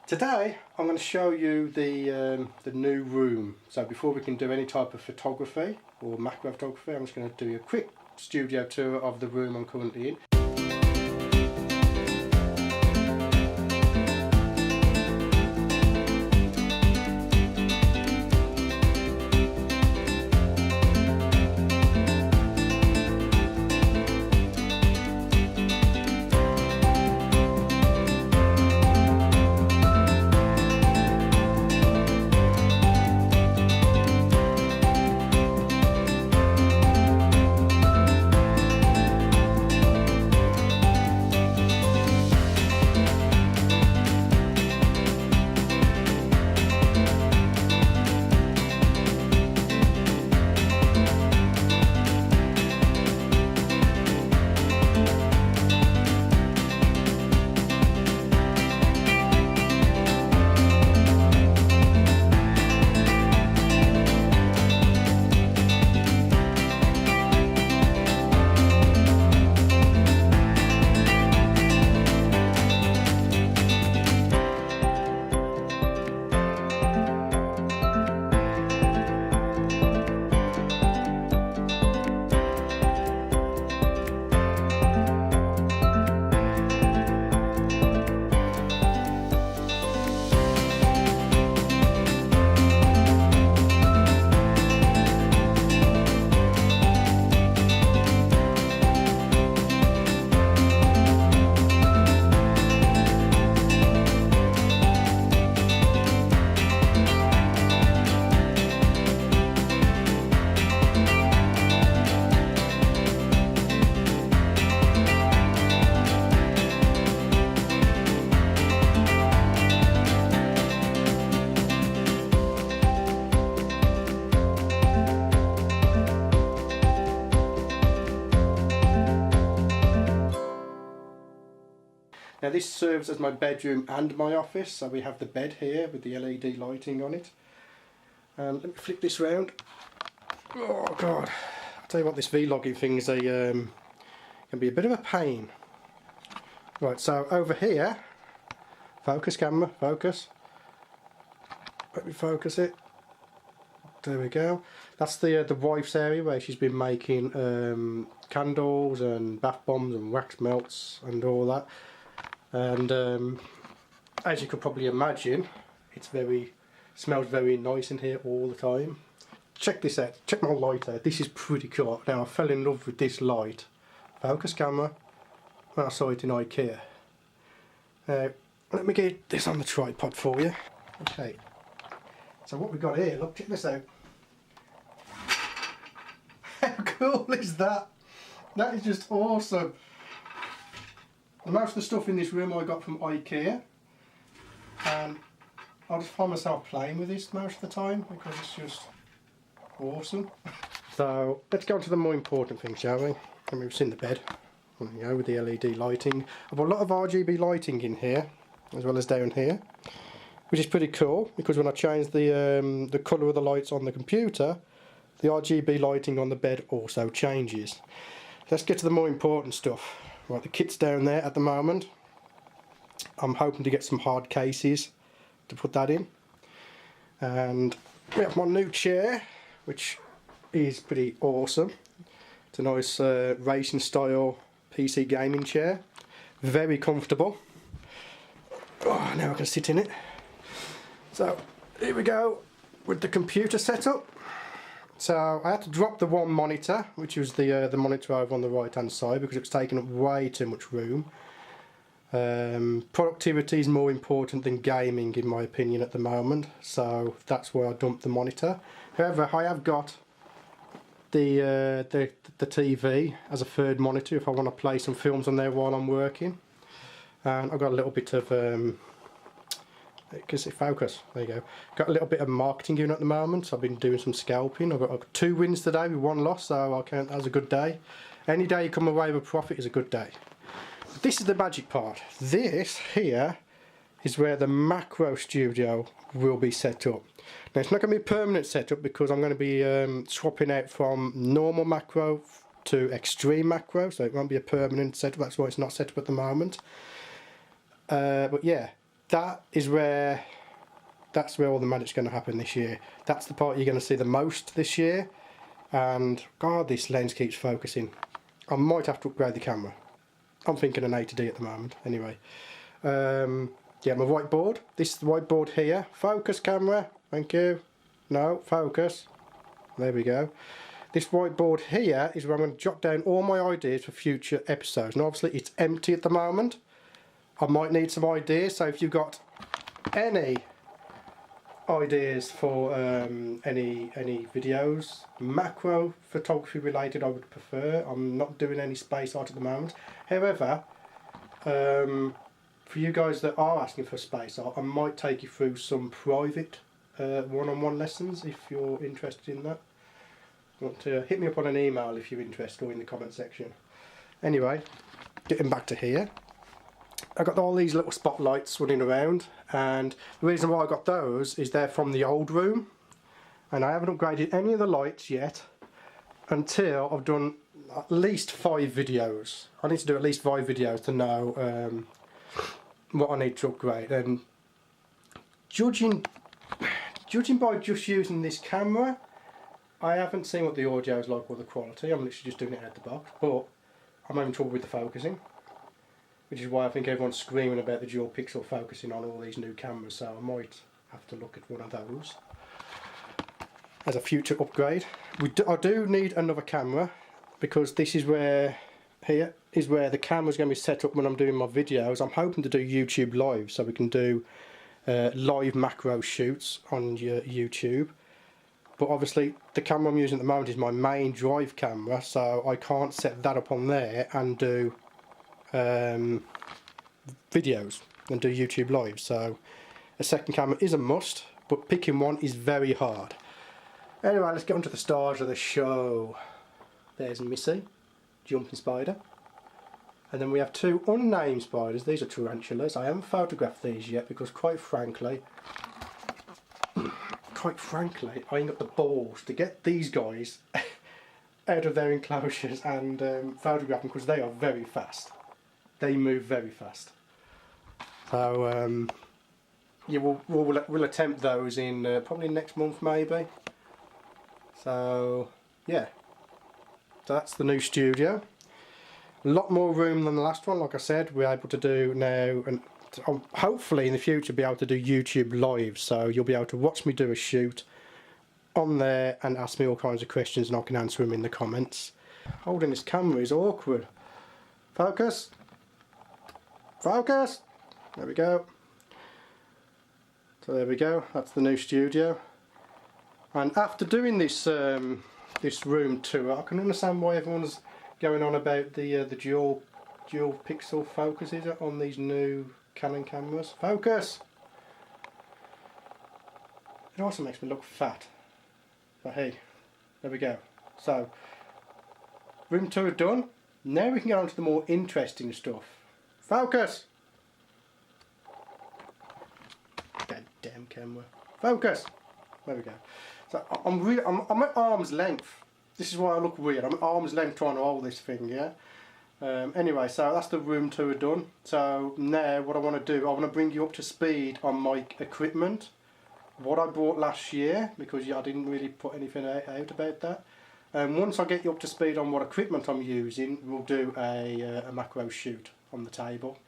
Today I'm going to show you the new room. So before we can do any type of photography or macro photography, I'm just going to do a quick studio tour of the room I'm currently in. Now this serves as my bedroom and my office, so we have the bed here with the LED lighting on it. Let me flip this round. Oh god, I'll tell you what, this vlogging thing is can be a bit of a pain. Right, so over here, focus camera, focus. Let me focus it. There we go. That's the wife's area where she's been making candles and bath bombs and wax melts and all that. And as you could probably imagine, smells very nice in here all the time. Check this out, check my light out. This is pretty cool. Now I fell in love with this light. Focus camera, when I saw it in IKEA. Let me get this on the tripod for you. Okay, so what we got here, look, check this out. How cool is that? That is just awesome. Most of the stuff in this room I got from IKEA, and I just find myself playing with this most of the time because it's just awesome. So let's go on to the more important thing, shall we? And we've seen the bed, there you go, with the LED lighting. I've got a lot of RGB lighting in here as well as down here, which is pretty cool because when I change the colour of the lights on the computer, the RGB lighting on the bed also changes. Let's get to the more important stuff. Right, the kit's down there at the moment. I'm hoping to get some hard cases to put that in. And we have my new chair, which is pretty awesome. It's a nice racing style PC gaming chair. Very comfortable. Oh, now I can sit in it. So here we go with the computer setup. So I had to drop the one monitor, which was the monitor over on the right hand side, because it was taking up way too much room. Productivity is more important than gaming in my opinion at the moment, so that's where I dumped the monitor. However, I have got the TV as a third monitor if I want to play some films on there while I'm working. And I've got a little bit of because it focus, there you go. Got a little bit of marketing in at the moment, so I've been doing some scalping. I've got 2 wins today with 1 loss, so I'll count that as a good day. Any day you come away with a profit is a good day. But this is the magic part. This here is where the macro studio will be set up. Now it's not going to be a permanent setup because I'm going to be swapping out from normal macro to extreme macro, so it won't be a permanent setup. That's why it's not set up at the moment. But yeah, that's where all the magic's going to happen this year. That's the part you're going to see the most this year. And God, this lens keeps focusing. I might have to upgrade the camera. I'm thinking an A to D at the moment. Anyway, yeah, my whiteboard. This is the whiteboard here. Focus, camera. Thank you. No, focus. There we go. This whiteboard here is where I'm going to jot down all my ideas for future episodes. And obviously it's empty at the moment. I might need some ideas, so if you've got any ideas for any videos, macro photography related, I would prefer. I'm not doing any space art at the moment. However, for you guys that are asking for space art, I might take you through some private one-on-one lessons if you're interested in that. You want to hit me up on an email if you're interested, or in the comment section. Anyway, getting back to here, I got all these little spotlights running around, and the reason why I got those is they're from the old room, and I haven't upgraded any of the lights yet until I've done at least 5 videos. I need to do at least 5 videos to know what I need to upgrade, and judging by just using this camera, I haven't seen what the audio is like or the quality. I'm literally just doing it out the box, but I'm having trouble with the focusing, which is why I think everyone's screaming about the dual pixel focusing on all these new cameras, so I might have to look at one of those as a future upgrade. I do need another camera, because this is where, here is where the camera's going to be set up when I'm doing my videos. I'm hoping to do YouTube live, so we can do live macro shoots on your YouTube. But obviously the camera I'm using at the moment is my main drive camera, so I can't set that up on there and do videos and do YouTube live. So a second camera is a must, but picking one is very hard. Anyway, let's get on to the stars of the show. There's Missy, jumping spider. And then we have 2 unnamed spiders. These are tarantulas. I haven't photographed these yet because quite frankly, I ain't got the balls to get these guys out of their enclosures and photograph them, because they are very fast. They move very fast. So yeah, we'll attempt those in probably next month maybe. So yeah, so that's the new studio. A lot more room than the last one. Like I said, we're able to do now, and hopefully in the future be able to do YouTube live, so you'll be able to watch me do a shoot on there and ask me all kinds of questions, and I can answer them in the comments. Holding this camera is awkward. Focus, focus. There we go. So there we go, that's the new studio. And after doing this this room tour, I can understand why everyone's going on about the dual pixel focuses on these new Canon cameras. Focus! It also makes me look fat. But hey, there we go. So, room tour done. Now we can get on to the more interesting stuff. Focus! God damn camera. Focus! There we go. So I'm at arm's length. This is why I look weird. I'm at arm's length trying to hold this thing, yeah? Anyway, so that's the room tour done. So now what I want to do, I want to bring you up to speed on my equipment. What I bought last year, because I didn't really put anything out about that. Once I get you up to speed on what equipment I'm using, we'll do a macro shoot on the table.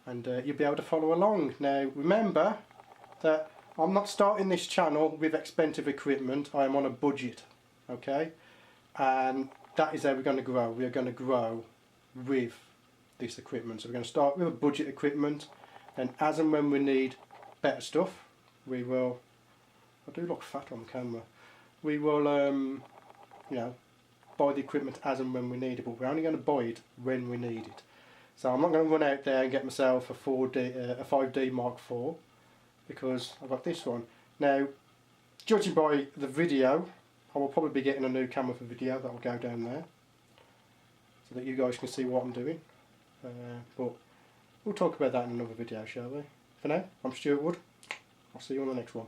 And you'll be able to follow along. Now remember that I'm not starting this channel with expensive equipment, I am on a budget. Okay? And that is how we're going to grow. We are going to grow with this equipment. So we're going to start with a budget equipment, and as and when we need better stuff, we will, I do look fat on camera, we will you know, buy the equipment as and when we need it, but we're only going to buy it when we need it. So I'm not going to run out there and get myself a 5D Mark IV, because I've got this one. Now, judging by the video, I will probably be getting a new camera for video that will go down there, so that you guys can see what I'm doing. But we'll talk about that in another video, shall we? For now, I'm Stewart Wood. I'll see you on the next one.